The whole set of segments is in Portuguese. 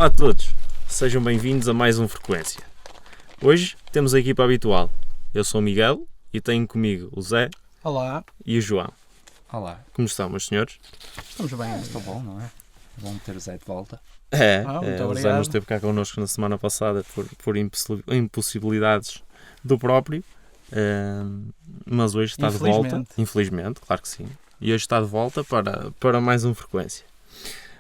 Olá a todos, sejam bem-vindos a mais um Frequência. Hoje temos a equipa habitual. Eu sou o Miguel e tenho comigo o Zé. Olá. E o João. Olá. Como estão, meus senhores? Estamos bem. Estou bom, não é? É bom ter o Zé de volta. O Zé não esteve cá connosco na semana passada por impossibilidades do próprio, mas hoje está de volta. Infelizmente, claro que sim. E hoje está de volta para mais um Frequência.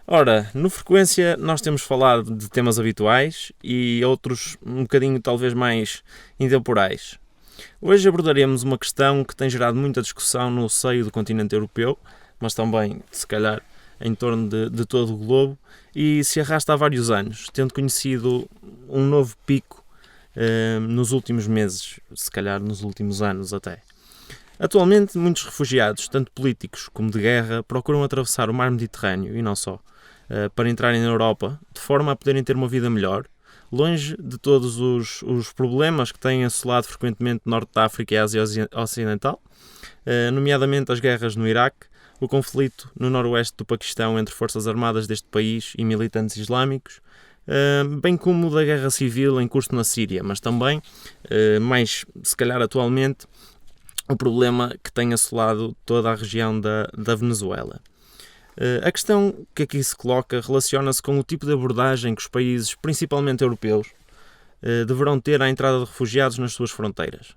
Ora, no Frequência nós temos falado de temas habituais e outros um bocadinho talvez mais intemporais. Hoje abordaremos uma questão que tem gerado muita discussão no seio do continente europeu, mas também, se calhar, em torno de todo o globo, e se arrasta há vários anos, tendo conhecido um novo pico nos últimos meses, se calhar nos últimos anos até. Atualmente, muitos refugiados, tanto políticos como de guerra, procuram atravessar o mar Mediterrâneo, e não só, para entrarem na Europa, de forma a poderem ter uma vida melhor, longe de todos os problemas que têm assolado frequentemente Norte da África e Ásia Ocidental, nomeadamente as guerras no Iraque, o conflito no noroeste do Paquistão entre forças armadas deste país e militantes islâmicos, bem como da guerra civil em curso na Síria, mas também, mais se calhar atualmente, o problema que tem assolado toda a região da Venezuela. A questão que aqui se coloca relaciona-se com o tipo de abordagem que os países, principalmente europeus, deverão ter à entrada de refugiados nas suas fronteiras.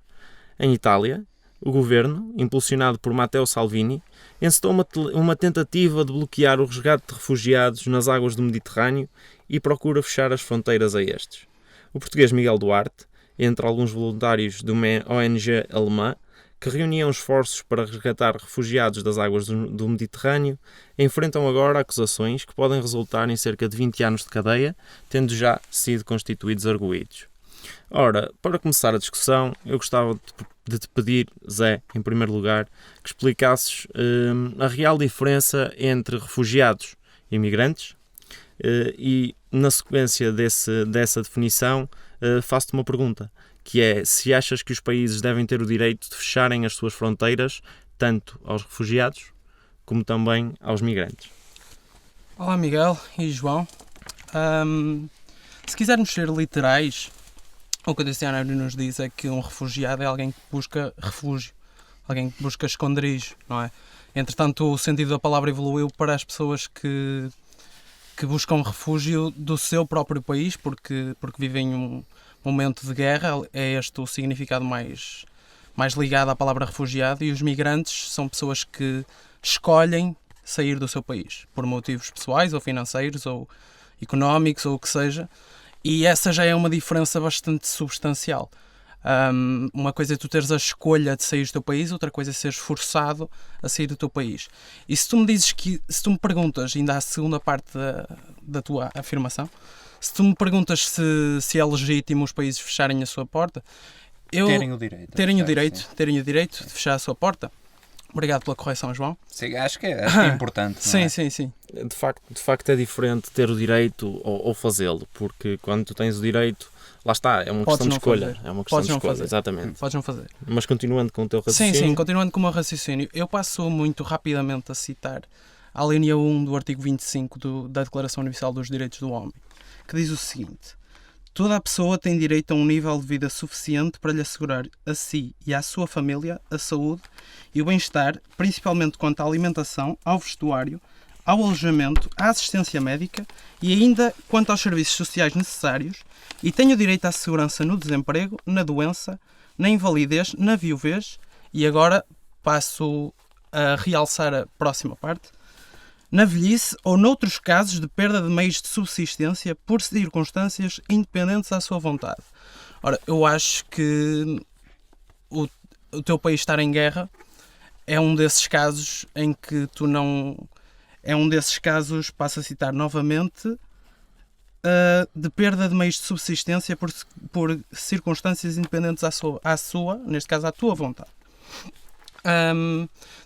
Em Itália, o governo, impulsionado por Matteo Salvini, encetou uma tentativa de bloquear o resgate de refugiados nas águas do Mediterrâneo e procura fechar as fronteiras a estes. O português Miguel Duarte, entre alguns voluntários de uma ONG alemã, que reuniam esforços para resgatar refugiados das águas do Mediterrâneo, enfrentam agora acusações que podem resultar em cerca de 20 anos de cadeia, tendo já sido constituídos arguidos. Ora, para começar a discussão, eu gostava de te pedir, Zé, em primeiro lugar, que explicasses a real diferença entre refugiados e imigrantes e, na sequência dessa definição, faço-te uma pergunta, que é se achas que os países devem ter o direito de fecharem as suas fronteiras tanto aos refugiados como também aos migrantes. Olá Miguel e João. Se quisermos ser literais, o que o dicionário nos diz é que um refugiado é alguém que busca refúgio, alguém que busca esconderijo, não é? Entretanto, o sentido da palavra evoluiu para as pessoas que buscam refúgio do seu próprio país porque vivem um momento de guerra. É este o significado mais ligado à palavra refugiado, e os migrantes são pessoas que escolhem sair do seu país por motivos pessoais ou financeiros ou económicos ou o que seja, e essa já é uma diferença bastante substancial. Uma coisa é tu teres a escolha de sair do teu país, outra coisa é seres forçado a sair do teu país. E se tu me perguntas, ainda à segunda parte da tua afirmação, se tu me perguntas se é legítimo os países fecharem a sua porta, terem o direito de fechar a sua porta. Obrigado pela correção, João. Sim, acho que é importante. Sim. De facto é diferente ter o direito ou fazê-lo, porque quando tu tens o direito, lá está, é uma questão de escolha. É uma questão de escolha, exatamente. Podes não fazer. Mas continuando com o teu raciocínio... Sim, continuando com o meu raciocínio, eu passo muito rapidamente a citar a linha 1 do artigo 25 da Declaração Universal dos Direitos do Homem, que diz o seguinte: toda a pessoa tem direito a um nível de vida suficiente para lhe assegurar a si e à sua família a saúde e o bem-estar, principalmente quanto à alimentação, ao vestuário, ao alojamento, à assistência médica e ainda quanto aos serviços sociais necessários, e tem o direito à segurança no desemprego, na doença, na invalidez, na viuvez, e agora passo a realçar a próxima parte, na velhice ou noutros casos de perda de meios de subsistência por circunstâncias independentes à sua vontade. Ora, eu acho que o teu país estar em guerra é um desses casos em que tu não... É um desses casos, passo a citar novamente, de perda de meios de subsistência por circunstâncias independentes à sua, neste caso, à tua vontade.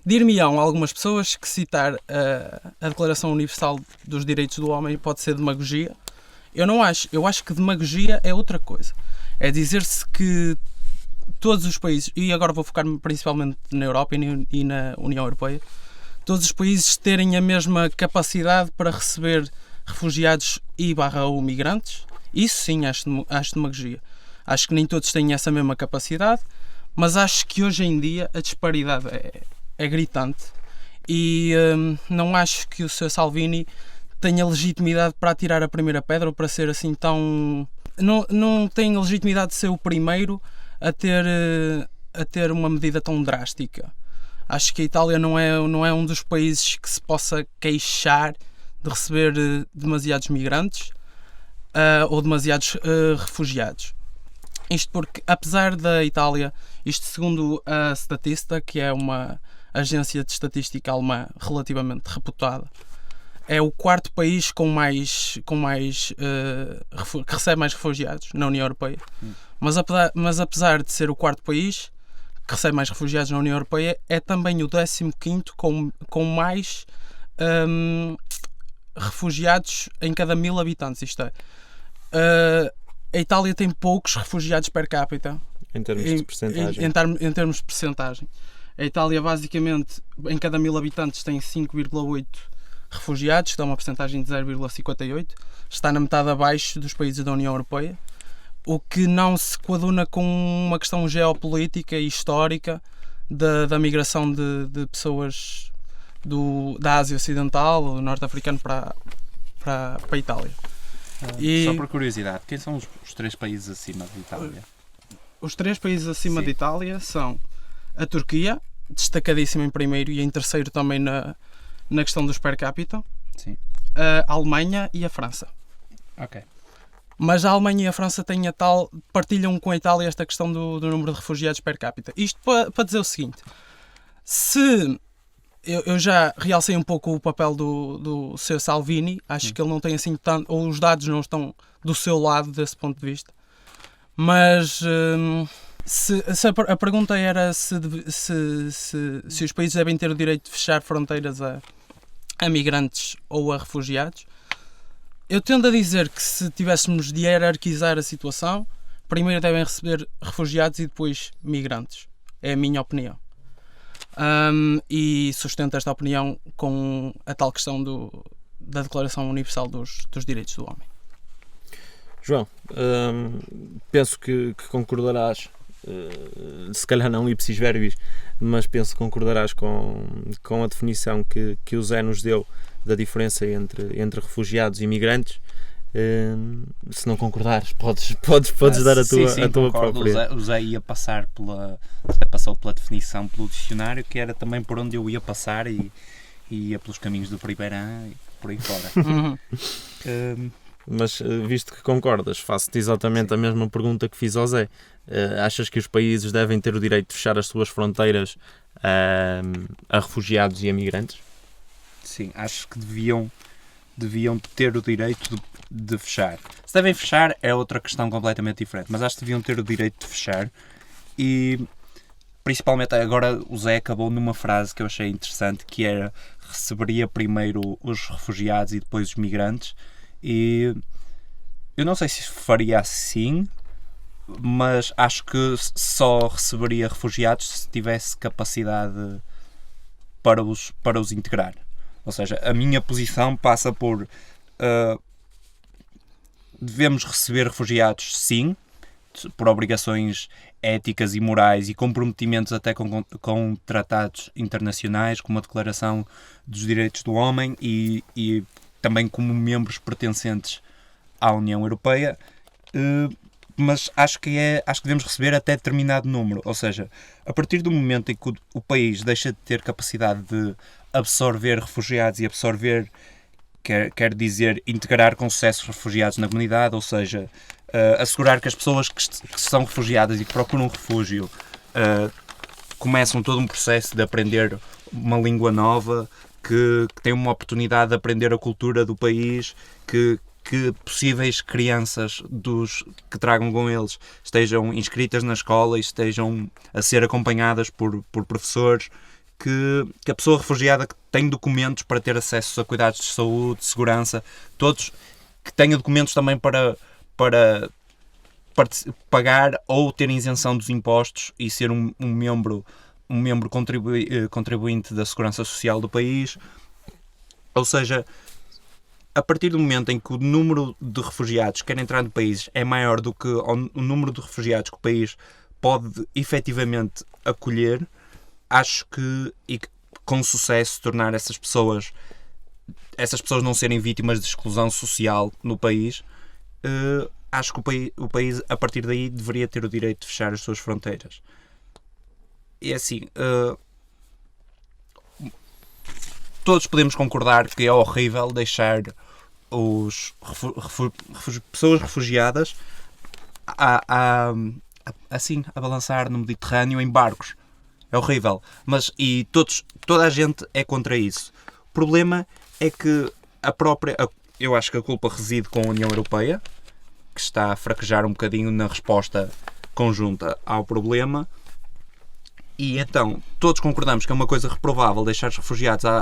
Dir-me-ão algumas pessoas que citar a Declaração Universal dos Direitos do Homem pode ser demagogia. Eu não acho. Eu acho que demagogia é outra coisa. É dizer-se que todos os países, e agora vou focar-me principalmente na Europa e na União Europeia, todos os países terem a mesma capacidade para receber refugiados e/ou migrantes. Isso sim acho demagogia. Acho que nem todos têm essa mesma capacidade, mas acho que hoje em dia a disparidade é gritante e não acho que o Sr. Salvini tenha legitimidade para atirar a primeira pedra ou para ser assim tão... Não tem legitimidade de ser o primeiro a ter uma medida tão drástica. Acho que a Itália não é um dos países que se possa queixar de receber demasiados migrantes ou demasiados refugiados. Isto porque, apesar da Itália, isto segundo a Statista, que é uma agência de estatística alemã relativamente reputada, é o quarto país que recebe mais refugiados na União Europeia. Mas apesar de ser o quarto país que recebe mais refugiados na União Europeia, é também o 15º com mais refugiados em cada 1000 habitantes. Isto é, a Itália tem poucos refugiados per capita. Em termos de percentagem. Em termos de percentagem. A Itália, basicamente, em cada 1000 habitantes tem 5,8 refugiados, que dá uma percentagem de 0,58. Está na metade abaixo dos países da União Europeia, o que não se coaduna com uma questão geopolítica e histórica da migração de pessoas da Ásia Ocidental, do norte-africano para a Itália. Só por curiosidade, quem são os 3 países acima de Itália? Os 3 países acima de Itália são a Turquia, destacadíssima em primeiro e em terceiro também na questão dos per capita, sim, a Alemanha e a França. Ok. Mas a Alemanha e a França partilham com a Itália esta questão do número de refugiados per capita. Isto para dizer o seguinte: se eu já realcei um pouco o papel do Sr. Salvini, acho que ele não tem assim tanto, ou os dados não estão do seu lado desse ponto de vista, mas se a pergunta era se os países devem ter o direito de fechar fronteiras a migrantes ou a refugiados, eu tendo a dizer que se tivéssemos de hierarquizar a situação, primeiro devem receber refugiados e depois migrantes. É a minha opinião. E sustento esta opinião com a tal questão da Declaração Universal dos Direitos do Homem. João, penso que concordarás, se calhar não ipsis verbis, mas penso que concordarás com a definição que o Zé nos deu da diferença entre refugiados e imigrantes. Se não concordares, podes dar a tua própria. O Zé passou pela definição, pelo dicionário, que era também por onde eu ia passar e ia pelos caminhos do Pribeirã e por aí fora. Mas visto que concordas, faço-te exatamente a mesma pergunta que fiz ao Zé. Achas que os países devem ter o direito de fechar as suas fronteiras a refugiados e a migrantes? Sim, acho que deviam ter o direito de fechar. Se devem fechar é outra questão completamente diferente, mas acho que deviam ter o direito de fechar. E principalmente agora o Zé acabou numa frase que eu achei interessante, que era: receberia primeiro os refugiados e depois os migrantes. E eu não sei se faria assim, mas acho que só receberia refugiados se tivesse capacidade para os integrar. Ou seja, a minha posição passa por devemos receber refugiados, sim, por obrigações éticas e morais e comprometimentos até com tratados internacionais, como a Declaração dos Direitos do Homem e também como membros pertencentes à União Europeia, mas acho que devemos receber até determinado número. Ou seja, a partir do momento em que o país deixa de ter capacidade de absorver refugiados e absorver, quer dizer, integrar com sucesso refugiados na comunidade, ou seja, assegurar que as pessoas que são refugiadas e que procuram refúgio começam todo um processo de aprender uma língua nova, que têm uma oportunidade de aprender a cultura do país, que possíveis crianças que tragam com eles estejam inscritas na escola e estejam a ser acompanhadas por professores, que a pessoa refugiada que tem documentos para ter acesso a cuidados de saúde, de segurança, todos que tenha documentos também para pagar ou ter isenção dos impostos e ser um membro contribuinte da segurança social do país. Ou seja, a partir do momento em que o número de refugiados que querem entrar no país é maior do que o número de refugiados que o país pode efetivamente acolher, acho que, e com sucesso, tornar essas pessoas não serem vítimas de exclusão social no país, acho que o país, a partir daí, deveria ter o direito de fechar as suas fronteiras. E assim, todos podemos concordar que é horrível deixar pessoas refugiadas assim a balançar no Mediterrâneo em barcos. É horrível. Toda a gente é contra isso. O problema é que eu acho que a culpa reside com a União Europeia, que está a fraquejar um bocadinho na resposta conjunta ao problema. E então, todos concordamos que é uma coisa reprovável deixar os refugiados como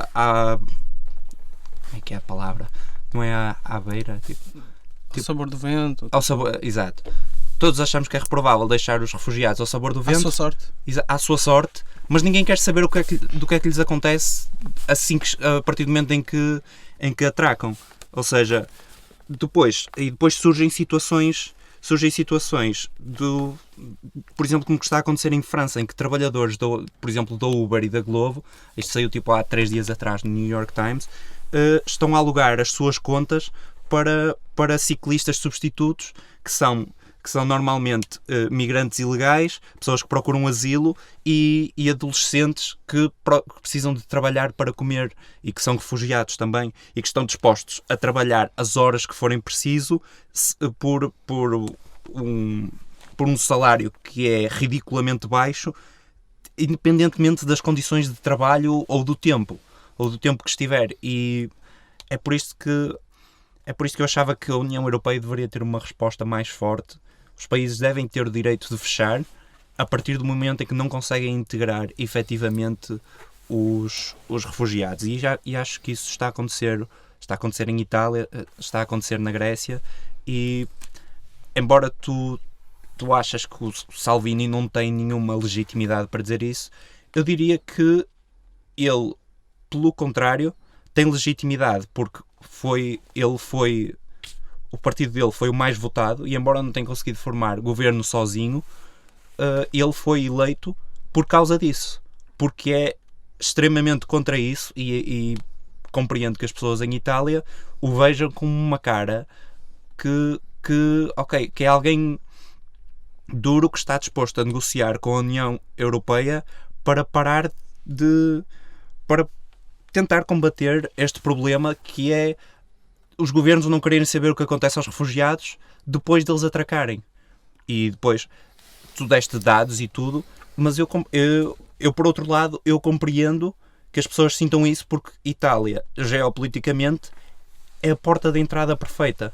é que é a palavra? Não é à beira? Ao sabor do vento. Exato. Todos achamos que é reprovável deixar os refugiados ao sabor do vento. À sua sorte. Mas ninguém quer saber do que é que lhes acontece a partir do momento em que atracam. Ou seja, depois surgem situações por exemplo, como que está a acontecer em França, em que trabalhadores, por exemplo, da Uber e da Glovo, isto saiu há 3 dias atrás no New York Times, estão a alugar as suas contas para ciclistas substitutos que são normalmente migrantes ilegais, pessoas que procuram asilo e adolescentes que precisam de trabalhar para comer e que são refugiados também e que estão dispostos a trabalhar as horas que forem preciso por um salário que é ridiculamente baixo, independentemente das condições de trabalho ou do tempo que estiver. E é por isso que eu achava que a União Europeia deveria ter uma resposta mais forte. Os países devem ter o direito de fechar a partir do momento em que não conseguem integrar efetivamente os refugiados. E acho que isso está a acontecer em Itália, está a acontecer na Grécia, e embora tu achas que o Salvini não tem nenhuma legitimidade para dizer isso, eu diria que ele, pelo contrário, tem legitimidade, porque o partido dele foi o mais votado, e embora não tenha conseguido formar governo sozinho, ele foi eleito por causa disso, porque é extremamente contra isso, e compreendo que as pessoas em Itália o vejam com uma cara que é alguém duro que está disposto a negociar com a União Europeia para tentar combater este problema, que é os governos não quererem saber o que acontece aos refugiados depois deles atracarem. E depois, tu deste dados e tudo, mas eu por outro lado, eu compreendo que as pessoas sintam isso, porque Itália, geopoliticamente, é a porta de entrada perfeita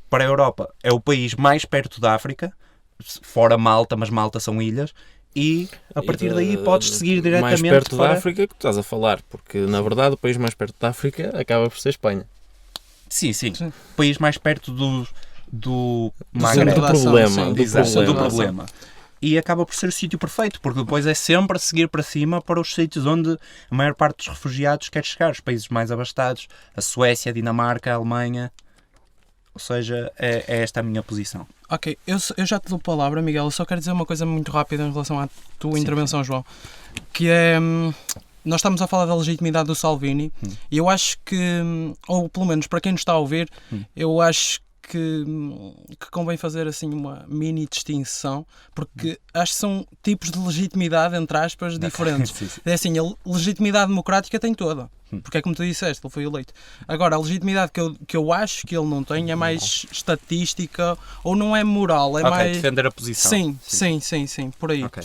para a Europa. É o país mais perto da África, fora Malta, mas Malta são ilhas, e a partir daí podes seguir diretamente mais perto da África que tu estás a falar, porque na verdade o país mais perto da África acaba por ser Espanha. Sim. O país mais perto do problema. E acaba por ser o sítio perfeito, porque depois é sempre a seguir para cima para os sítios onde a maior parte dos refugiados quer chegar, os países mais abastados, a Suécia, a Dinamarca, a Alemanha. Ou seja, é esta a minha posição. Ok, eu já te dou a palavra, Miguel. Eu só quero dizer uma coisa muito rápida em relação à tua intervenção, João, que é... Nós estamos a falar da legitimidade do Salvini e eu acho que, ou pelo menos para quem nos está a ouvir, eu acho que convém fazer assim uma mini distinção, porque acho que são tipos de legitimidade, entre aspas, diferentes. Sim. É assim, a legitimidade democrática tem toda, porque é como tu disseste, ele foi eleito. Agora, a legitimidade que eu acho que ele não tem é mais estatística, ou não é moral, é mais... defender a posição. Sim, por aí. Ok.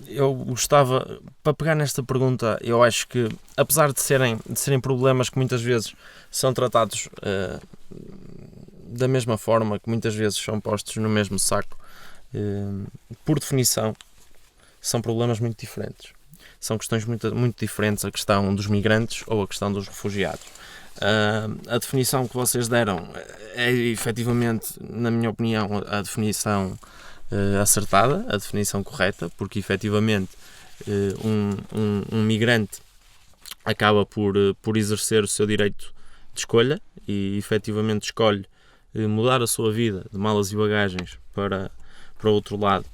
Eu gostava, para pegar nesta pergunta, eu acho que, apesar de serem problemas que muitas vezes são tratados da mesma forma, que muitas vezes são postos no mesmo saco, por definição, são problemas muito diferentes. São questões muito, muito diferentes, a questão dos migrantes ou a questão dos refugiados. A definição que vocês deram é, efetivamente, na minha opinião, a definição acertada, a definição correta, porque efetivamente um migrante acaba por exercer o seu direito de escolha e efetivamente escolhe mudar a sua vida de malas e bagagens para outro lado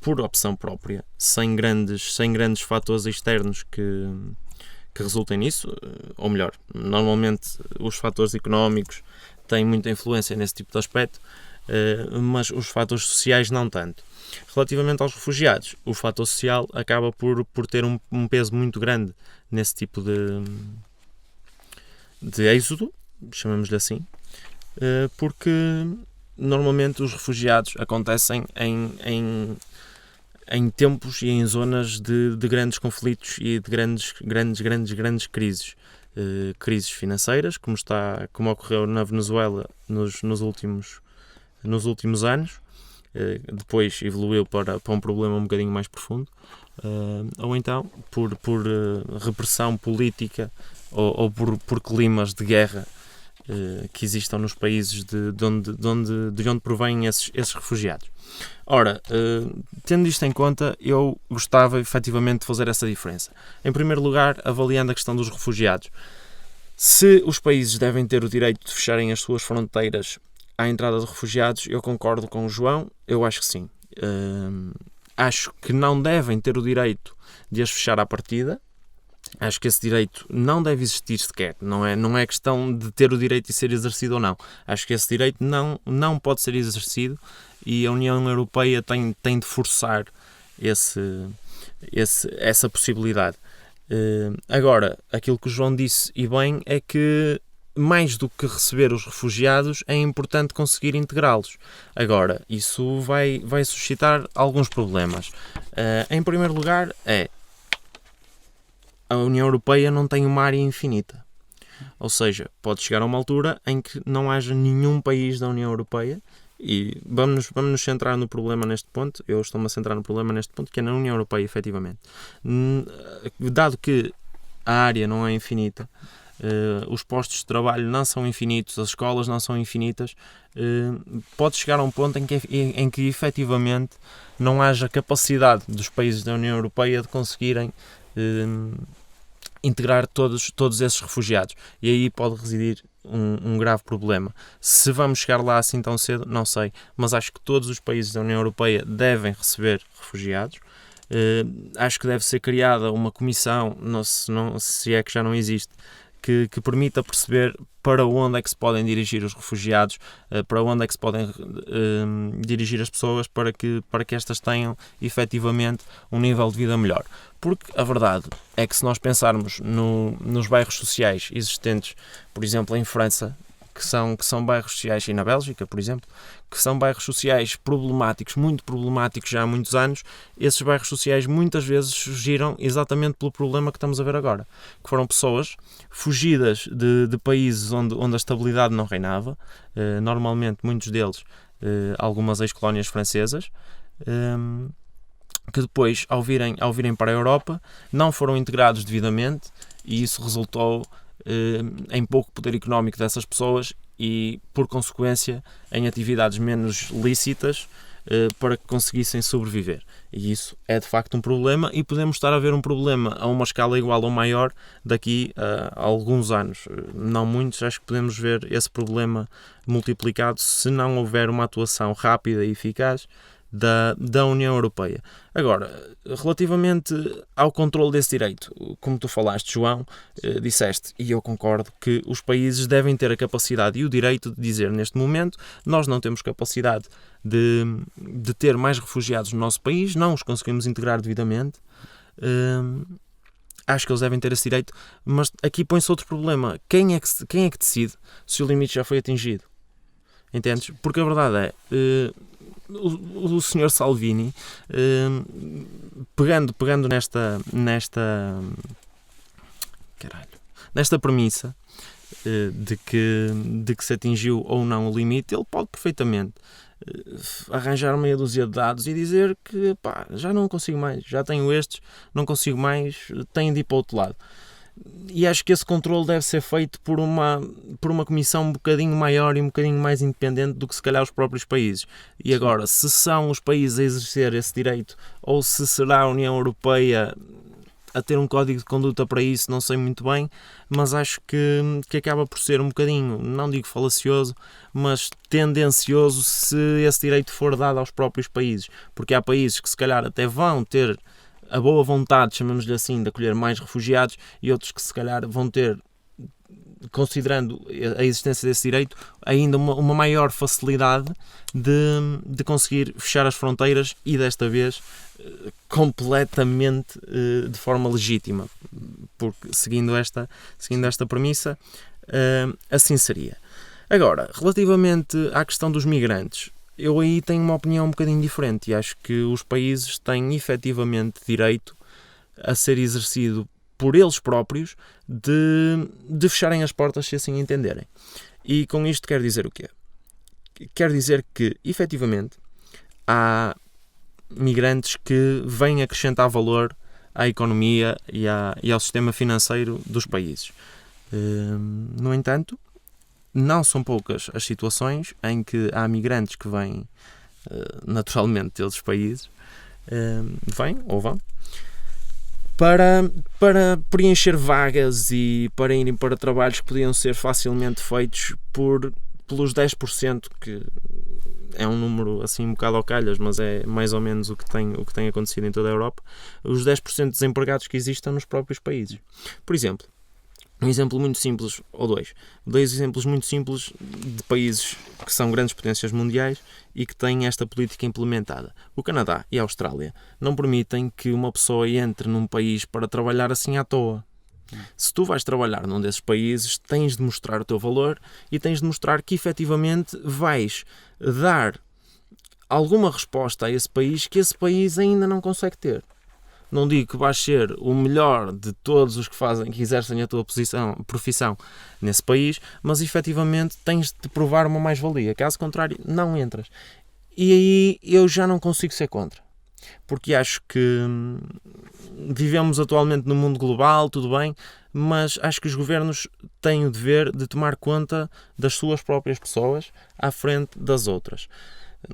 por opção própria, sem grandes fatores externos que resultem nisso, ou melhor, normalmente os fatores económicos têm muita influência nesse tipo de aspecto, mas os fatores sociais não tanto. Relativamente aos refugiados, o fator social acaba por ter um peso muito grande nesse tipo de êxodo, chamamos-lhe assim, porque normalmente os refugiados acontecem em tempos e em zonas de grandes conflitos e de grandes crises. Crises financeiras, como ocorreu na Venezuela nos últimos anos, depois evoluiu para um problema um bocadinho mais profundo, ou então por repressão política ou por climas de guerra que existam nos países de onde provêm esses refugiados. Ora, tendo isto em conta, eu gostava efetivamente de fazer essa diferença. Em primeiro lugar, avaliando a questão dos refugiados. Se os países devem ter o direito de fecharem as suas fronteiras à entrada de refugiados, eu concordo com o João, eu acho que sim. Acho que não devem ter o direito de as fechar à partida. Acho que esse direito não deve existir sequer. Não é questão de ter o direito de ser exercido ou não. Acho que esse direito não pode ser exercido e a União Europeia tem de forçar essa possibilidade. Agora, aquilo que o João disse e bem é que mais do que receber os refugiados é importante conseguir integrá-los. Agora, isso vai suscitar alguns problemas. Em primeiro lugar, a União Europeia não tem uma área infinita. Ou seja, pode chegar a uma altura em que não haja nenhum país da União Europeia, e vamos nos centrar no problema neste ponto. Eu estou-me a centrar no problema neste ponto, que é na União Europeia, efetivamente. Dado que a área não é infinita, os postos de trabalho não são infinitos, as escolas não são infinitas, pode chegar a um ponto em que efetivamente não haja capacidade dos países da União Europeia de conseguirem integrar todos esses refugiados, e aí pode residir um grave problema. Se vamos chegar lá assim tão cedo, não sei, mas acho que todos os países da União Europeia devem receber refugiados. Acho que deve ser criada uma comissão, se é que já não existe, que permita perceber para onde é que se podem dirigir os refugiados, para onde é que se podem dirigir as pessoas para que estas tenham efetivamente um nível de vida melhor. Porque a verdade é que se nós pensarmos nos bairros sociais existentes, por exemplo, em França, que são bairros sociais, e na Bélgica, por exemplo, que são bairros sociais problemáticos, muito problemáticos já há muitos anos, esses bairros sociais muitas vezes surgiram exatamente pelo problema que estamos a ver agora, que foram pessoas fugidas de países onde a estabilidade não reinava, normalmente muitos deles algumas ex-colónias francesas, que depois, ao virem para a Europa, não foram integrados devidamente, e isso resultou em pouco poder económico dessas pessoas e, por consequência, em atividades menos lícitas para que conseguissem sobreviver. E isso é de facto um problema, e podemos estar a ver um problema a uma escala igual ou maior daqui a alguns anos. Não muitos, acho que podemos ver esse problema multiplicado se não houver uma atuação rápida e eficaz da União Europeia. Agora, relativamente ao controle desse direito, como tu falaste, João, disseste, e eu concordo, que os países devem ter a capacidade e o direito de dizer, neste momento, nós não temos capacidade de ter mais refugiados no nosso país, não os conseguimos integrar devidamente. Acho que eles devem ter esse direito, mas aqui põe-se outro problema. Quem é que decide se o limite já foi atingido? Entendes? Porque a verdade é... O Sr. Salvini, pegando nesta premissa de que se atingiu ou não o limite, ele pode perfeitamente arranjar meia dúzia de dados e dizer que já não consigo mais, já tenho estes, não consigo mais, tenho de ir para o outro lado. E acho que esse controle deve ser feito por uma comissão um bocadinho maior e um bocadinho mais independente do que se calhar os próprios países. E agora, se são os países a exercer esse direito ou se será a União Europeia, a ter um código de conduta para isso, não sei muito bem, mas acho que acaba por ser um bocadinho, não digo falacioso, mas tendencioso se esse direito for dado aos próprios países, porque há países que se calhar até vão ter a boa vontade, chamamos-lhe assim, de acolher mais refugiados, e outros que se calhar vão ter, considerando a existência desse direito, ainda uma maior facilidade de conseguir fechar as fronteiras, e desta vez completamente de forma legítima, porque seguindo esta premissa, assim seria. Agora, relativamente à questão dos migrantes, eu aí tenho uma opinião um bocadinho diferente, e acho que os países têm efetivamente direito a ser exercido por eles próprios de fecharem as portas, se assim entenderem. E com isto quero dizer o quê? Quero dizer que, efetivamente, há migrantes que vêm acrescentar valor à economia e ao sistema financeiro dos países. No entanto, não são poucas as situações em que há migrantes que vêm naturalmente de outros países, vão para preencher vagas e para irem para trabalhos que podiam ser facilmente feitos pelos 10%, que é um número assim um bocado ao calhas, mas é mais ou menos o que tem acontecido em toda a Europa, os 10% de desempregados que existem nos próprios países. Por exemplo, um exemplo muito simples, ou dois exemplos muito simples de países que são grandes potências mundiais e que têm esta política implementada. O Canadá e a Austrália não permitem que uma pessoa entre num país para trabalhar assim à toa. Se tu vais trabalhar num desses países, tens de mostrar o teu valor e tens de mostrar que efetivamente vais dar alguma resposta a esse país que esse país ainda não consegue ter. Não digo que vais ser o melhor de todos os que exercem a tua profissão nesse país, mas efetivamente tens de provar uma mais-valia. Caso contrário, não entras. E aí eu já não consigo ser contra. Porque acho que vivemos atualmente no mundo global, tudo bem, mas acho que os governos têm o dever de tomar conta das suas próprias pessoas à frente das outras.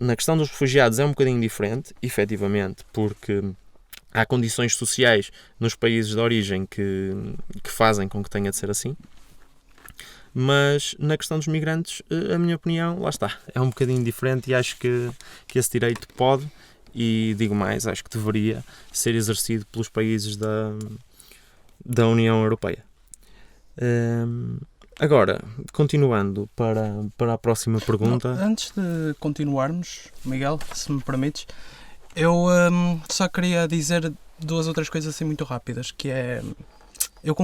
Na questão dos refugiados é um bocadinho diferente, efetivamente, porque há condições sociais nos países de origem que fazem com que tenha de ser assim. Mas na questão dos migrantes, a minha opinião, lá está, é um bocadinho diferente, e acho que esse direito pode, e digo mais, acho que deveria ser exercido pelos países da União Europeia. Agora, continuando para a próxima pergunta. Antes de continuarmos, Miguel, se me permites, eu só queria dizer duas outras coisas assim muito rápidas, que é, eu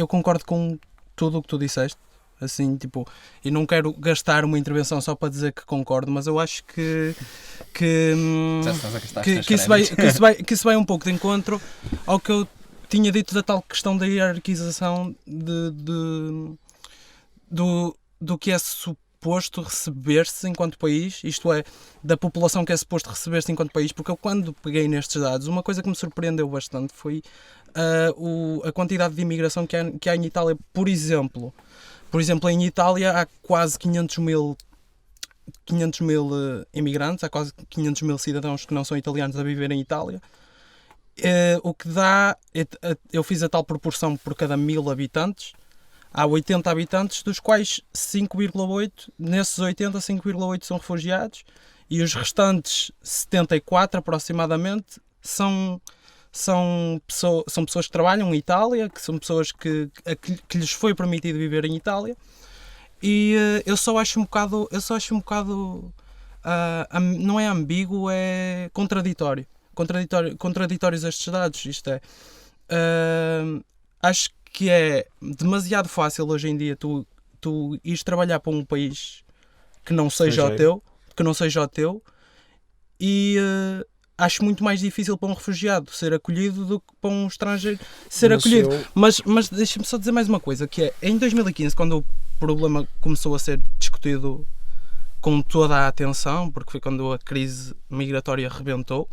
concordo com tudo o que tu disseste, assim, tipo, e não quero gastar uma intervenção só para dizer que concordo, mas eu acho que isso vai um pouco de encontro ao que eu tinha dito da tal questão da hierarquização do que é suposto receber-se enquanto país, isto é, da população que é suposto receber-se enquanto país, porque eu, quando peguei nestes dados, uma coisa que me surpreendeu bastante foi a quantidade de imigração que há em Itália. Por exemplo, em Itália há quase 500 mil imigrantes, há quase 500 mil cidadãos que não são italianos a viver em Itália, o que dá, eu fiz a tal proporção por cada 1000 habitantes, há 80 habitantes, dos quais 5,8, nesses 80, 5,8 são refugiados, e os restantes 74 aproximadamente são pessoas que trabalham em Itália, que são pessoas que lhes foi permitido viver em Itália, e eu só acho um bocado não é ambíguo, é contraditórios estes dados. Isto é, acho que é demasiado fácil hoje em dia tu ires trabalhar para um país que não seja o teu, e acho muito mais difícil para um refugiado ser acolhido do que para um estrangeiro ser acolhido. Mas deixa-me só dizer mais uma coisa, que é, em 2015, quando o problema começou a ser discutido com toda a atenção, porque foi quando a crise migratória rebentou,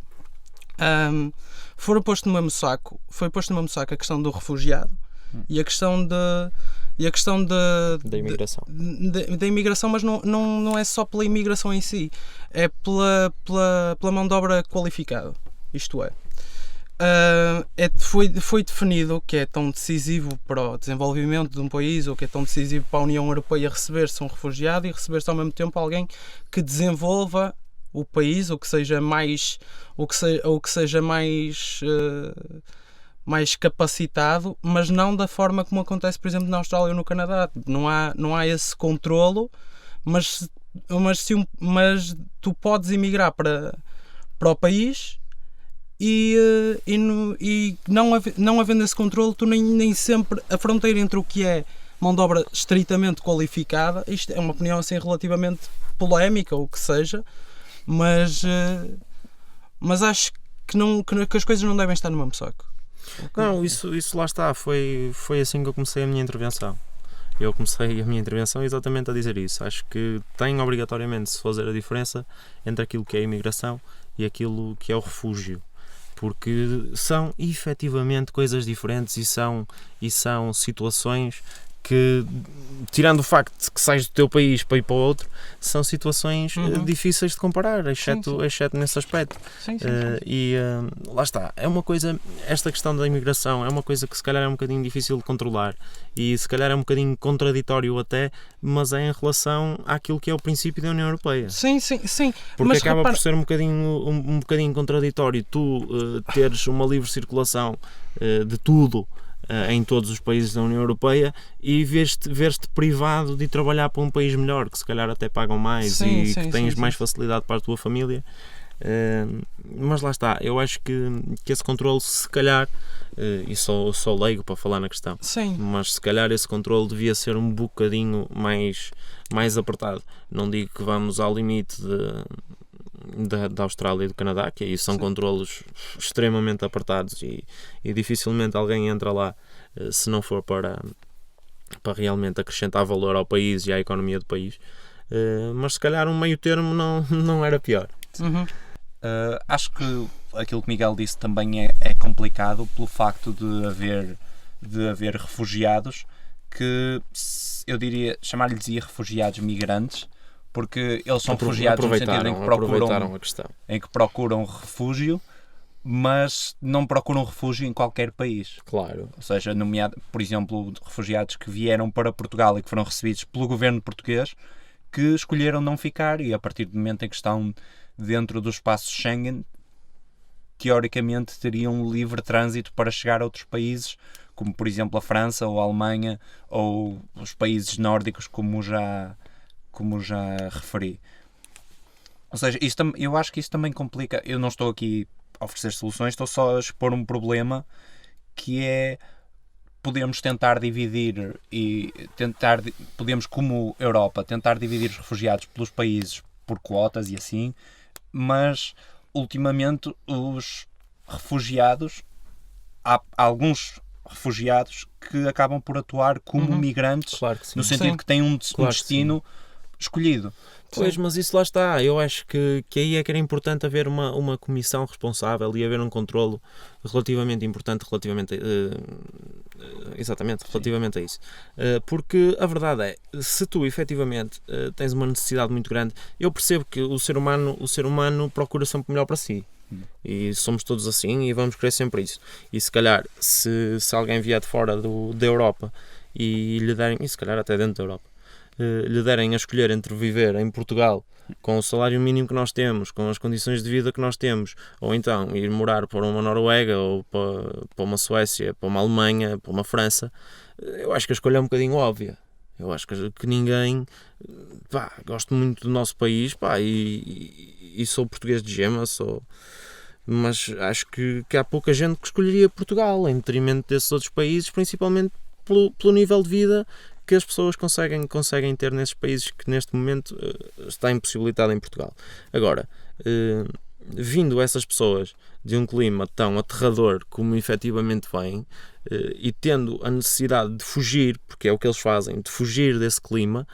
foi posto no mesmo saco a questão do refugiado e a questão da imigração, mas não é só pela imigração em si, é pela mão de obra qualificada. Isto é, foi definido que é tão decisivo para o desenvolvimento de um país, ou que é tão decisivo para a União Europeia receber-se um refugiado e receber-se ao mesmo tempo alguém que desenvolva o país, ou que seja mais mais capacitado, mas não da forma como acontece, por exemplo, na Austrália ou no Canadá. Não há esse controlo, mas tu podes emigrar para o país e não havendo esse controle, tu nem sempre a fronteira entre o que é mão de obra estritamente qualificada, isto é uma opinião assim relativamente polémica, ou o que seja, mas acho que as coisas não devem estar no mesmo saco. Não, isso lá está, foi assim que eu comecei a minha intervenção. Eu comecei a minha intervenção exatamente a dizer isso. Acho que tem obrigatoriamente de se fazer a diferença entre aquilo que é a imigração e aquilo que é o refúgio, porque são efetivamente coisas diferentes e são situações que, tirando o facto de que sais do teu país para ir para o outro, são situações difíceis de comparar, exceto nesse aspecto. Sim. E lá está, é uma coisa, esta questão da imigração é uma coisa que se calhar é um bocadinho difícil de controlar e se calhar é um bocadinho contraditório até, mas é em relação àquilo que é o princípio da União Europeia. Sim. Porque mas acaba por ser um bocadinho contraditório tu teres uma livre circulação de tudo em todos os países da União Europeia e ver-te privado de trabalhar para um país melhor, que se calhar até pagam mais e que tens mais facilidade para a tua família. Mas lá está, eu acho que esse controle, se calhar, e sou leigo para falar na questão, mas se calhar esse controle devia ser um bocadinho mais apertado. Não digo que vamos ao limite da Austrália e do Canadá, que aí são controlos extremamente apertados e dificilmente alguém entra lá se não for para realmente acrescentar valor ao país e à economia do país, mas se calhar um meio termo não era pior. Acho que aquilo que Miguel disse também é complicado pelo facto de haver refugiados que eu diria chamar-lhes refugiados migrantes, porque eles são refugiados no sentido em que procuram refúgio, mas não procuram refúgio em qualquer país. Claro. Ou seja, por exemplo, refugiados que vieram para Portugal e que foram recebidos pelo governo português, que escolheram não ficar e a partir do momento em que estão dentro do espaço Schengen, teoricamente teriam livre trânsito para chegar a outros países, como por exemplo a França ou a Alemanha ou os países nórdicos, como já referi. Ou seja, eu acho que isso também complica. Eu não estou aqui a oferecer soluções, estou só a expor um problema, que é podemos tentar dividir podemos, como Europa, tentar dividir os refugiados pelos países por quotas e assim, mas ultimamente os refugiados, há alguns refugiados que acabam por atuar como migrantes, claro que sim, no sentido que têm um destino escolhido. Pois, mas isso lá está. Eu acho que aí é que era importante haver uma comissão responsável e haver um controlo relativamente importante relativamente a isso. Porque a verdade é, se tu efetivamente tens uma necessidade muito grande, eu percebo que o ser humano procura sempre o melhor para si. E somos todos assim e vamos querer sempre isso. E se calhar, se alguém vier de fora da Europa e lhe derem, e se calhar até dentro da Europa, lhe derem a escolher entre viver em Portugal com o salário mínimo que nós temos, com as condições de vida que nós temos, ou então ir morar para uma Noruega ou para uma Suécia, para uma Alemanha, para uma França, eu acho que a escolha é um bocadinho óbvia. Eu acho que ninguém... gosto muito do nosso país, e sou português de gema, mas acho que há pouca gente que escolheria Portugal em detrimento desses outros países, principalmente pelo nível de vida que as pessoas conseguem ter nesses países que neste momento está impossibilitado em Portugal. Agora, vindo essas pessoas de um clima tão aterrador como efetivamente vêm, e tendo a necessidade de fugir, porque é o que eles fazem, de fugir desse clima,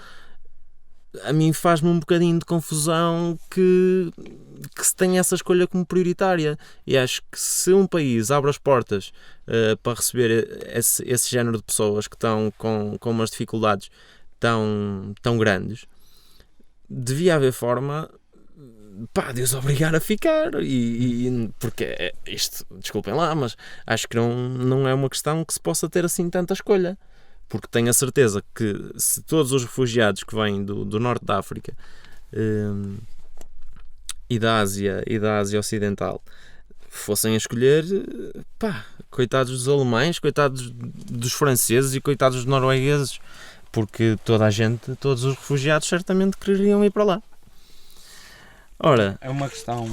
a mim faz-me um bocadinho de confusão que se tenha essa escolha como prioritária. E acho que se um país abre as portas para receber esse género de pessoas que estão com umas dificuldades tão grandes, devia haver forma de os obrigar a ficar, porque isto, desculpem lá, mas acho que não é uma questão que se possa ter assim tanta escolha, porque tenho a certeza que se todos os refugiados que vêm do norte da África e da Ásia Ocidental fossem a escolher, coitados dos alemães, coitados dos franceses e coitados dos noruegueses, porque todos os refugiados certamente queriam ir para lá. Ora, é uma questão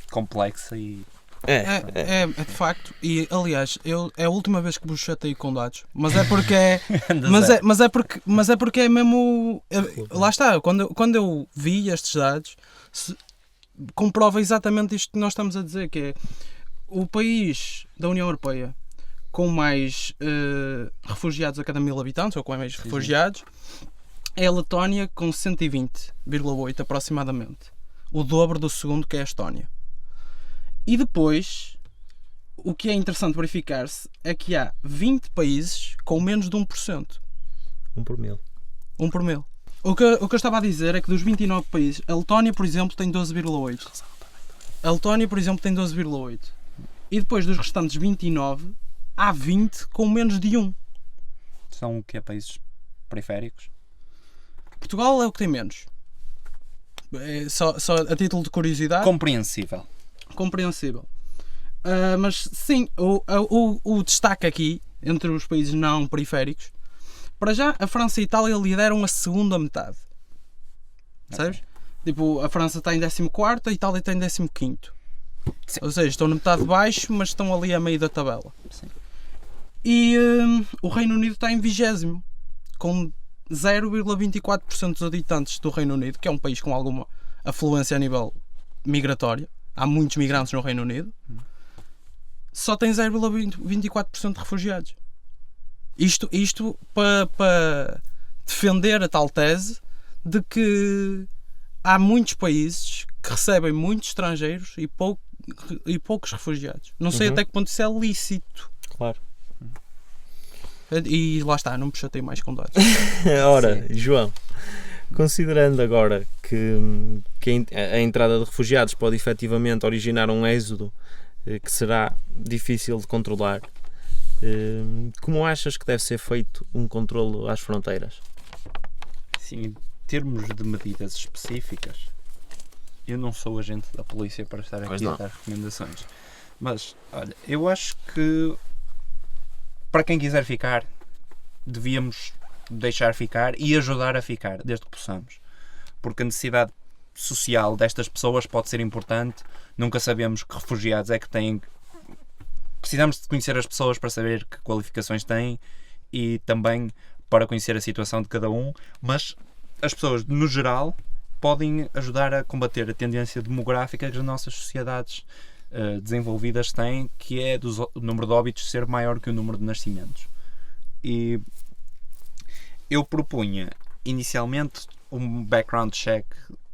complexa e... É de facto, e aliás, é a última vez que vos chatei com dados, mas é porque mas é porque é mesmo, lá está, quando eu vi estes dados, comprova exatamente isto que nós estamos a dizer, que é o país da União Europeia com mais refugiados a cada 1000 habitantes, ou com mais refugiados, é a Letónia com 120,8 aproximadamente, o dobro do segundo, que é a Estónia. E depois, o que é interessante verificar-se é que há 20 países com menos de 1%. 1 por 1000. 1 por 1000. O que eu estava a dizer é que dos 29 países, a Letónia, por exemplo, tem 12,8. A Letónia, por exemplo, tem 12,8. E depois dos restantes 29, há 20 com menos de 1. São o que é países periféricos? Portugal é o que tem menos. Só a título de curiosidade. Compreensível. Mas sim, o destaque aqui entre os países não periféricos, para já a França e a Itália lideram a segunda metade. Sabes? Tipo, a França está em 14º, a Itália está em 15º. Ou seja, estão na metade de baixo, mas estão ali a meio da tabela. Sim. E o Reino Unido está em 20º, com 0,24% dos habitantes do Reino Unido, que é um país com alguma afluência a nível migratório. Há muitos migrantes no Reino Unido. Só tem 0,24% de refugiados. Isto para defender a tal tese de que há muitos países que recebem muitos estrangeiros e poucos refugiados. Não sei até que ponto isso é lícito. Claro. E lá está, não me chatei mais com dados. Ora, João, considerando agora que a entrada de refugiados pode efetivamente originar um êxodo que será difícil de controlar, como achas que deve ser feito um controlo às fronteiras? Sim, em termos de medidas específicas, eu não sou agente da polícia para estar aqui a dar recomendações. Mas, olha, eu acho que para quem quiser ficar, devíamos deixar ficar e ajudar a ficar, desde que possamos. Porque a necessidade social destas pessoas pode ser importante. Nunca sabemos que refugiados é que têm. Precisamos de conhecer as pessoas para saber que qualificações têm e também para conhecer a situação de cada um. Mas as pessoas, no geral, podem ajudar a combater a tendência demográfica que as nossas sociedades desenvolvidas têm, que é o número de óbitos ser maior que o número de nascimentos. E eu propunha inicialmente um background check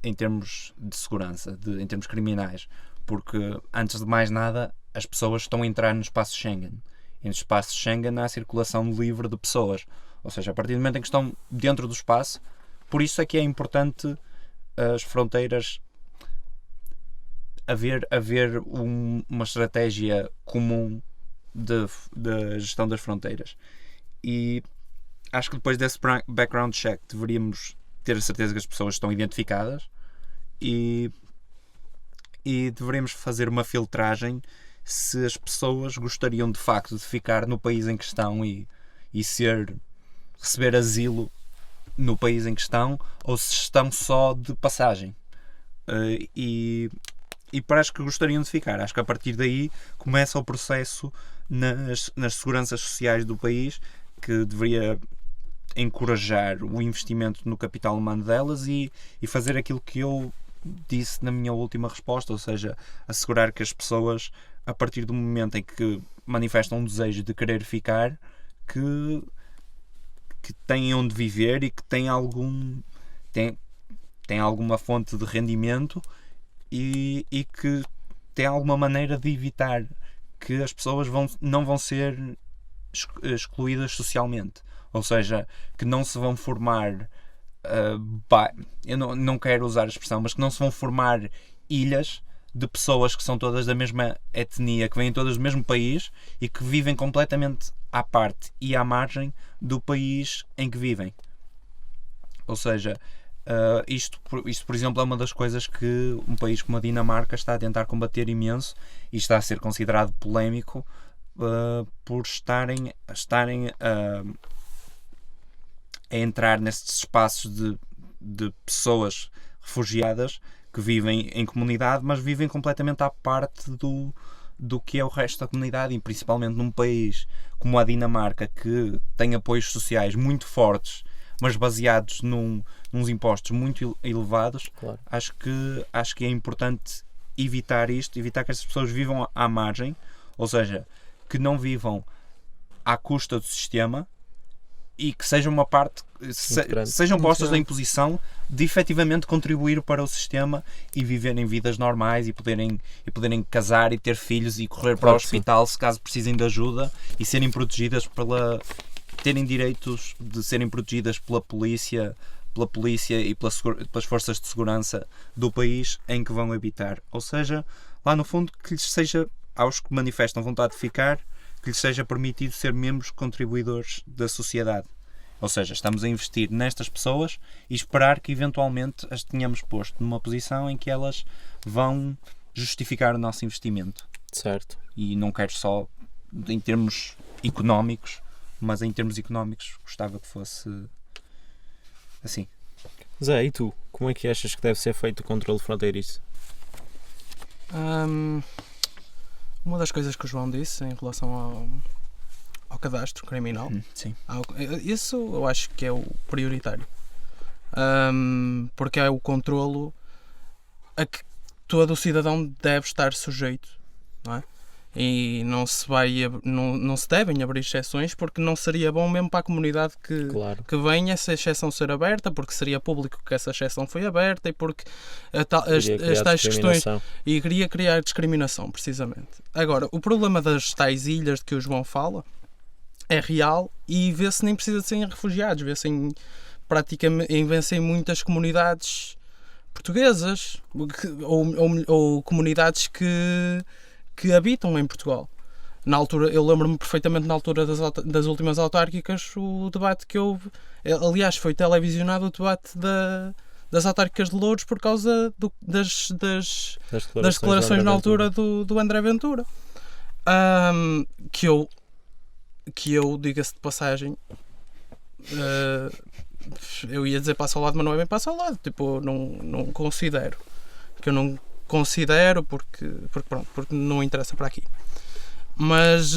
em termos de segurança, em termos criminais, porque antes de mais nada as pessoas estão a entrar no espaço Schengen, e no espaço Schengen há circulação livre de pessoas, ou seja, a partir do momento em que estão dentro do espaço, por isso é que é importante as fronteiras haver uma estratégia comum de gestão das fronteiras. E acho que depois desse background check deveríamos ter a certeza que as pessoas estão identificadas e deveríamos fazer uma filtragem se as pessoas gostariam de facto de ficar no país em que estão e receber asilo no país em que estão, ou se estão só de passagem. E parece que gostariam de ficar. Acho que a partir daí começa o processo nas seguranças sociais do país, que deveria encorajar o investimento no capital humano delas e fazer aquilo que eu disse na minha última resposta, ou seja, assegurar que as pessoas, a partir do momento em que manifestam um desejo de querer ficar, que têm onde viver e que têm alguma fonte de rendimento e que têm alguma maneira de evitar que as pessoas não vão ser excluídas socialmente, ou seja, que não se vão formar eu não quero usar a expressão, mas que não se vão formar ilhas de pessoas que são todas da mesma etnia, que vêm todas do mesmo país e que vivem completamente à parte e à margem do país em que vivem. Ou seja, isto, por exemplo, é uma das coisas que um país como a Dinamarca está a tentar combater imenso e está a ser considerado polémico por estarem a entrar nestes espaços de pessoas refugiadas que vivem em comunidade, mas vivem completamente à parte do que é o resto da comunidade, e principalmente num país como a Dinamarca, que tem apoios sociais muito fortes, mas baseados nos impostos muito elevados. Claro. Acho que é importante evitar isto, evitar que essas pessoas vivam à margem, ou seja, que não vivam à custa do sistema e que sejam uma parte, sejam postas na imposição de efetivamente contribuir para o sistema e viverem vidas normais e poderem casar e ter filhos e correr para o hospital se caso precisem de ajuda e serem protegidas terem direitos de serem protegidas pela polícia e pelas forças de segurança do país em que vão habitar. Ou seja, lá no fundo, que lhes seja, aos que manifestam vontade de ficar, que lhes seja permitido ser membros contribuidores da sociedade. Ou seja, estamos a investir nestas pessoas e esperar que eventualmente as tenhamos posto numa posição em que elas vão justificar o nosso investimento. Certo. E não quero só em termos económicos, mas em termos económicos gostava que fosse assim. Zé, e tu? Como é que achas que deve ser feito o controle fronteiriço? Uma das coisas que o João disse em relação ao cadastro criminal, sim. Isso eu acho que é o prioritário, porque é o controlo a que todo o cidadão deve estar sujeito, não é? E não se devem abrir exceções, porque não seria bom mesmo para a comunidade que venha essa exceção ser aberta, porque seria público que essa exceção foi aberta e porque as tais questões iria criar discriminação, precisamente. Agora, o problema das tais ilhas de que o João fala é real e vê-se nem precisa de serem refugiados, vê-se em muitas comunidades portuguesas ou comunidades que habitam em Portugal. Na altura, eu lembro-me perfeitamente, na altura das últimas autárquicas, o debate que houve, aliás, foi televisionado o debate das autárquicas de Loures por causa das declarações na altura do André Ventura. Que eu, diga-se de passagem, eu ia dizer passo ao lado, mas não é bem passo ao lado. Tipo, não considero. Que eu não considero porque não interessa para aqui. Mas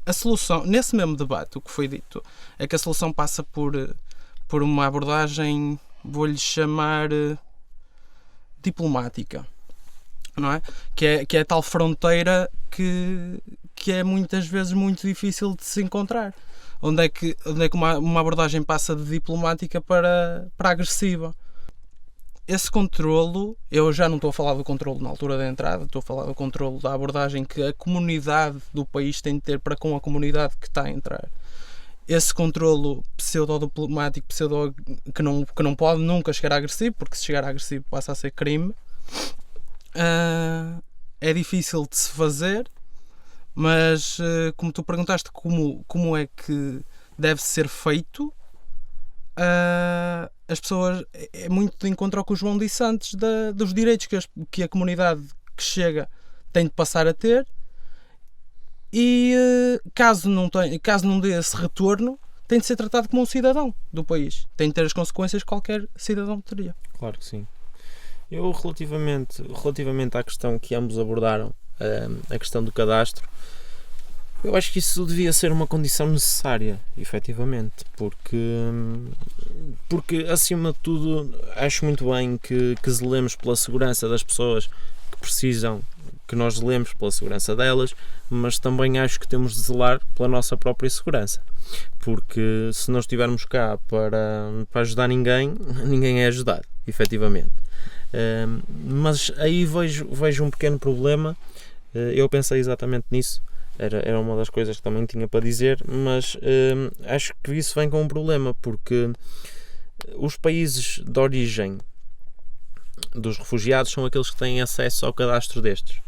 a solução, nesse mesmo debate, o que foi dito é que a solução passa por uma abordagem, vou-lhe chamar diplomática, não é? Que é a tal fronteira que é muitas vezes muito difícil de se encontrar. Onde é que uma abordagem passa de diplomática para agressiva. Esse controlo, eu já não estou a falar do controlo na altura da entrada, estou a falar do controlo da abordagem que a comunidade do país tem de ter para com a comunidade que está a entrar. Esse controlo pseudo-diplomático, que não pode nunca chegar a agressivo, porque se chegar a agressivo passa a ser crime, é difícil de se fazer, mas como tu perguntaste como é que deve ser feito, as pessoas, é muito de encontro ao que o João disse antes, dos direitos que a comunidade que chega tem de passar a ter, e caso não dê esse retorno, tem de ser tratado como um cidadão do país, tem de ter as consequências que qualquer cidadão teria. Claro que sim. Eu, relativamente à questão que ambos abordaram, a questão do cadastro, eu acho que isso devia ser uma condição necessária, efetivamente, porque acima de tudo acho muito bem que zelemos pela segurança das pessoas que precisam, que nós zelemos pela segurança delas, mas também acho que temos de zelar pela nossa própria segurança, porque se não estivermos cá para ajudar ninguém é ajudado, efetivamente. Mas aí vejo um pequeno problema, eu pensei exatamente nisso, Era uma das coisas que também tinha para dizer, mas acho que isso vem com um problema, porque os países de origem dos refugiados são aqueles que têm acesso ao cadastro destes.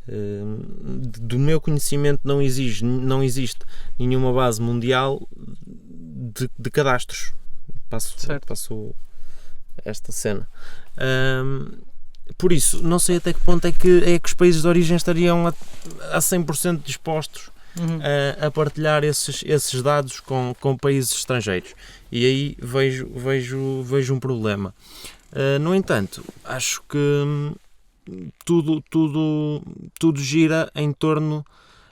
Do meu conhecimento não existe nenhuma base mundial de cadastros. Passo esta cena. Por isso, não sei até que ponto é que os países de origem estariam a 100% dispostos a partilhar esses dados com países estrangeiros. E aí vejo um problema. No entanto, acho que tudo gira em torno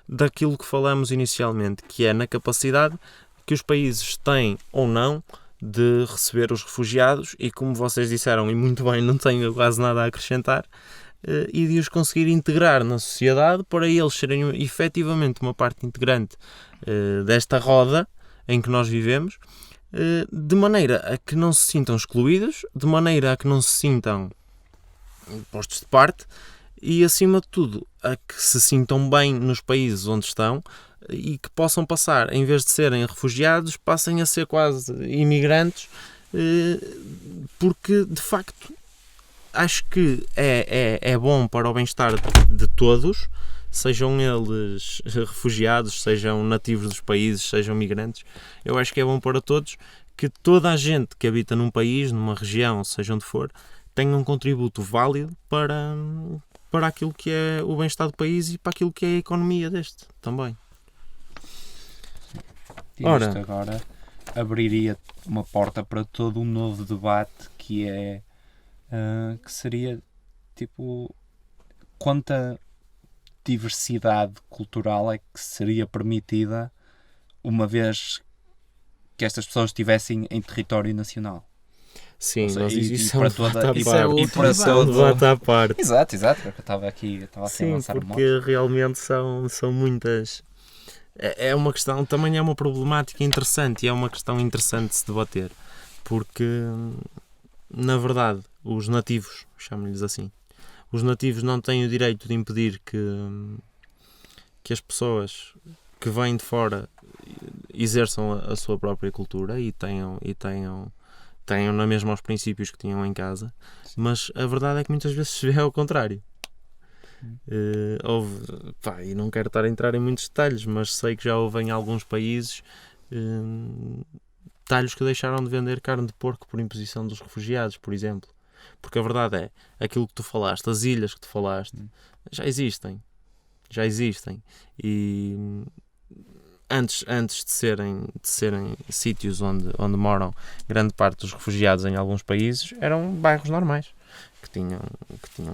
daquilo que falamos inicialmente, que é na capacidade que os países têm ou não de receber os refugiados e, como vocês disseram, e muito bem, não tenho quase nada a acrescentar, e de os conseguir integrar na sociedade para eles serem efetivamente uma parte integrante desta roda em que nós vivemos, de maneira a que não se sintam excluídos, de maneira a que não se sintam postos de parte e, acima de tudo, a que se sintam bem nos países onde estão e que possam passar, em vez de serem refugiados, passem a ser quase imigrantes, porque, de facto, acho que é bom para o bem-estar de todos, sejam eles refugiados, sejam nativos dos países, sejam migrantes. Eu acho que é bom para todos que toda a gente que habita num país, numa região, seja onde for, tenha um contributo válido para aquilo que é o bem-estar do país e para aquilo que é a economia deste também. Isto agora abriria uma porta para todo um novo debate que seria tipo quanta diversidade cultural é que seria permitida uma vez que estas pessoas estivessem em território nacional. Sim, seja, mas isso é um debate à parte. Exato, porque eu estava assim a lançar porque realmente são muitas. É uma questão, também é uma problemática interessante e é uma questão interessante de se debater, porque na verdade os nativos, chamo-lhes assim, os nativos não têm o direito de impedir que as pessoas que vêm de fora exerçam a sua própria cultura e tenham na mesma os princípios que tinham em casa. Sim. Mas a verdade é que muitas vezes se vê ao contrário. E não quero estar a entrar em muitos detalhes, mas sei que já houve em alguns países talhos que deixaram de vender carne de porco por imposição dos refugiados, por exemplo. Porque a verdade é, aquilo que tu falaste, as ilhas que tu falaste, já existem. E antes de serem sítios onde moram grande parte dos refugiados em alguns países, eram bairros normais, que tinham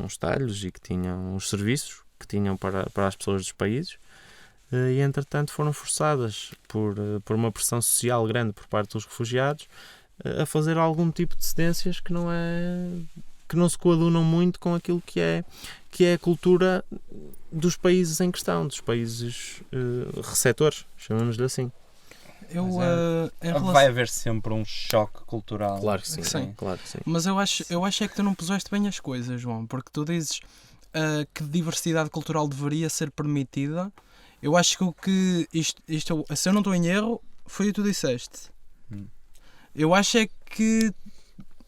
os talhos e que tinham os serviços que tinham para as pessoas dos países, e entretanto foram forçadas por uma pressão social grande por parte dos refugiados a fazer algum tipo de cedências que não se coadunam muito com aquilo que é a cultura dos países em questão, dos países receptores, chamamos-lhe assim. Vai haver sempre um choque cultural. Claro que sim. Claro que sim. Mas eu acho é que tu não puseste bem as coisas, João, porque tu dizes que diversidade cultural deveria ser permitida. Eu acho que isto, se eu não estou em erro, foi o que tu disseste. Eu acho é que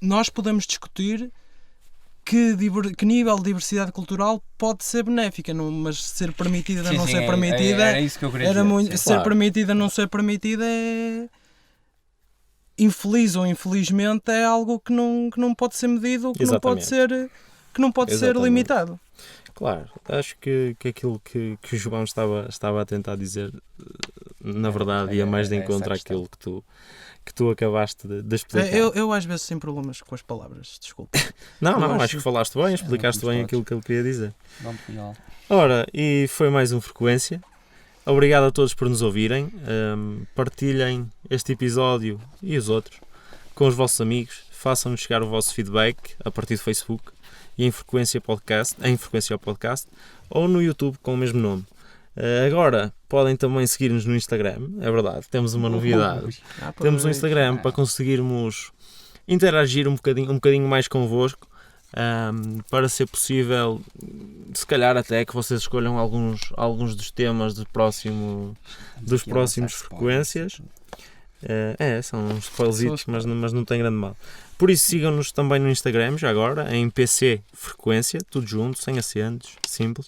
nós podemos discutir que nível de diversidade cultural pode ser benéfica, mas ser permitida ou não ser permitida era isso que eu queria dizer. Ser permitida ou não ser permitida é infeliz ou infelizmente é algo que não pode ser medido, que não pode ser limitado. Claro, acho que aquilo que o João estava a tentar dizer, na verdade, ia mais de encontro àquilo que tu acabaste de explicar. Eu às vezes tenho problemas com as palavras, desculpa. Não, acho que falaste bem, explicaste bem aquilo que ele queria dizer. Ora, e foi mais um Frequência. Obrigado a todos por nos ouvirem. Partilhem este episódio e os outros com os vossos amigos. Façam-nos chegar o vosso feedback a partir do Facebook e em Frequência Podcast ou no YouTube com o mesmo nome. Agora podem também seguir-nos no Instagram, é verdade, temos uma novidade. Temos um Instagram para conseguirmos interagir um bocadinho mais convosco. para ser possível, se calhar até que vocês escolham alguns dos temas dos próximos frequências. São uns spoilzitos, mas não tem grande mal. Por isso sigam-nos também no Instagram, já agora, em PC Frequência, tudo junto, sem acentos, simples.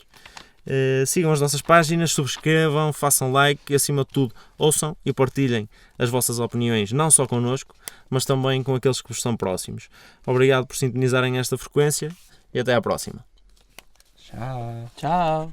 Sigam as nossas páginas, subscrevam, façam like e, acima de tudo, ouçam e partilhem as vossas opiniões, não só connosco, mas também com aqueles que vos são próximos. Obrigado por sintonizarem esta frequência e até à próxima. Tchau. Tchau.